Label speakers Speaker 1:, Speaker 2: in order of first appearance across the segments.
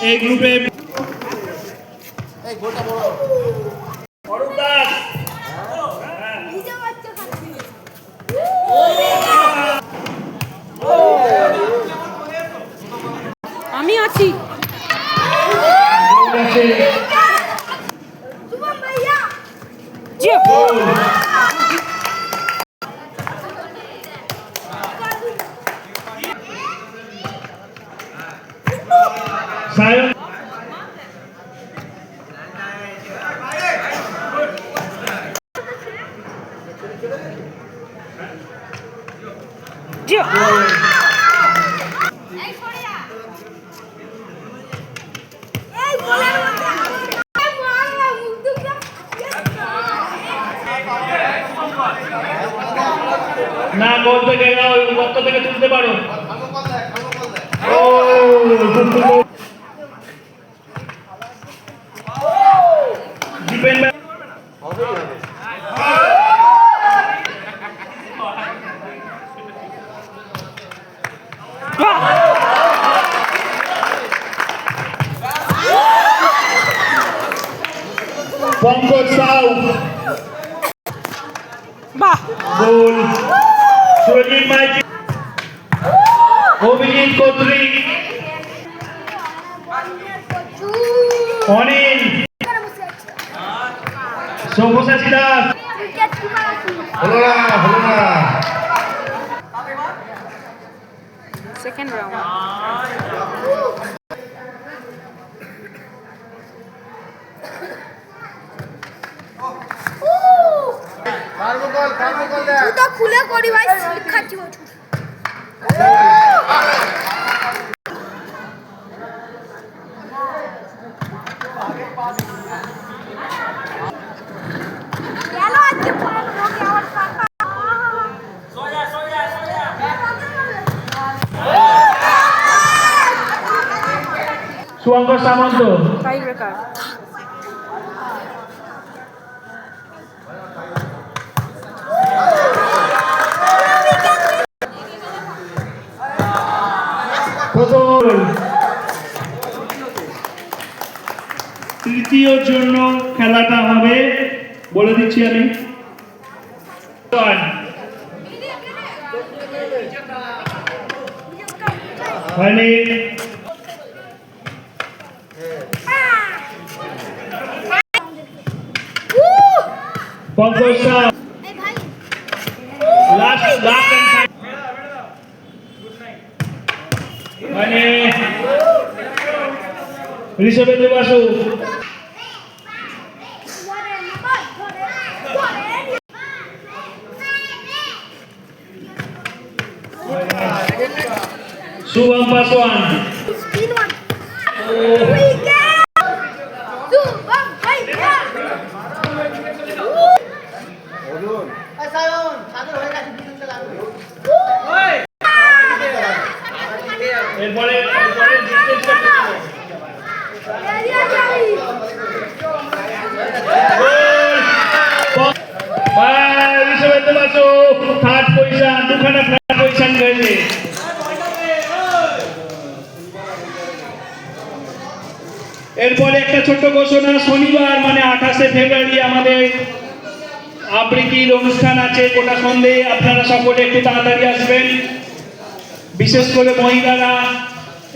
Speaker 1: এই গ্রুপে
Speaker 2: আমি আছি।
Speaker 1: না গোল থেকে যাও, গর্ত থেকে তুলতে পারো। Pankaj Sau goal. Surajit Maiti, Abhijit Koutri, Anil, Sabyasachi Das.
Speaker 2: Second round.
Speaker 3: জুতো খুলে করি ভাই, খাচ্ছি
Speaker 1: শুভঙ্কর সামন্ত
Speaker 2: টাই ব্রেকার।
Speaker 1: তৃতীয়র জন্য খেলাটা হবে, বলে দিচ্ছি আমি। পঙ্কজ সাউ লাস্ট মানে ঋষভেন্দ্র বাসু। শুভম পাসওয়ান। এরপরে থার্ড পজিশন, দুখানা ফ্ল্যাট পজিশন গেছে। এরপরে একটা ছোট্ট ঘোষণা, শনিবার মানে 28শে ফেব্রুয়ারি আমাদের আবৃত্তির অনুষ্ঠান আছে গোটা সন্ধে। আপনারা সকলে একটু তাড়াতাড়ি আসবেন, বিশেষ করে মহিলারা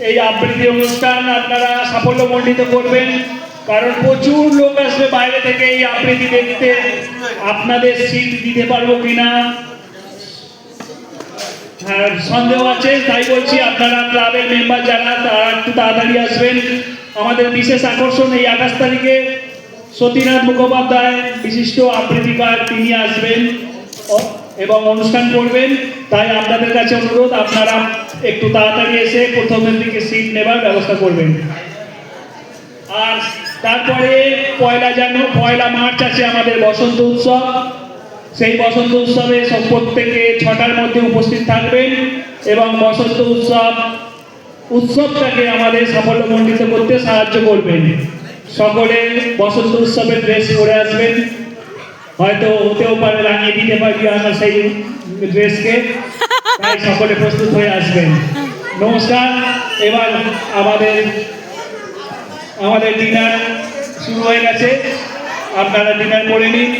Speaker 1: এই আবৃত্তি অনুষ্ঠান আপনারা সাফল্যমণ্ডিত করবেন। কারণ প্রচুর লোক আসবে বাইরে থেকে এই আবৃত্তি দেখতে। আপনাদের সিট দিতে পারবো কিনা সন্দেহ আছে, তাই বলছি আপনারা ক্লাবের মেম্বার যারা তারা একটু তাড়াতাড়ি আসবেন। আমাদের বিশেষ আকর্ষণ এই 28 তারিখে সতীনাথ মুখোপাধ্যায় বিশিষ্ট আবৃত্তিকার তিনি আসবেন এবং অনুষ্ঠান করবেন। তাই আপনাদের কাছে অনুরোধ, আপনারা একটু তাড়াতাড়ি এসে প্রথমের দিকে সিট নেবার ব্যবস্থা করবেন। আর তারপরে পয়লা মার্চ আছে আমাদের বসন্ত উৎসব। সেই বসন্ত উৎসবে সব প্রত্যেকে 6টার মধ্যে উপস্থিত থাকবেন এবং বসন্ত উৎসবটাকে আমাদের সাফল্যমণ্ডিত করতে সাহায্য করবেন। সকলে বসন্ত উৎসবের ড্রেস পরে আসবেন, হয়তো হতেও পারে রাঙিয়ে দিতে পারি আমরা সেই ড্রেসকে, তাই সকলে প্রস্তুত হয়ে আসবেন। নমস্কার। এবার আমাদের ডিনার শুরু হয়ে গেছে, আপনারা ডিনার করে নিন।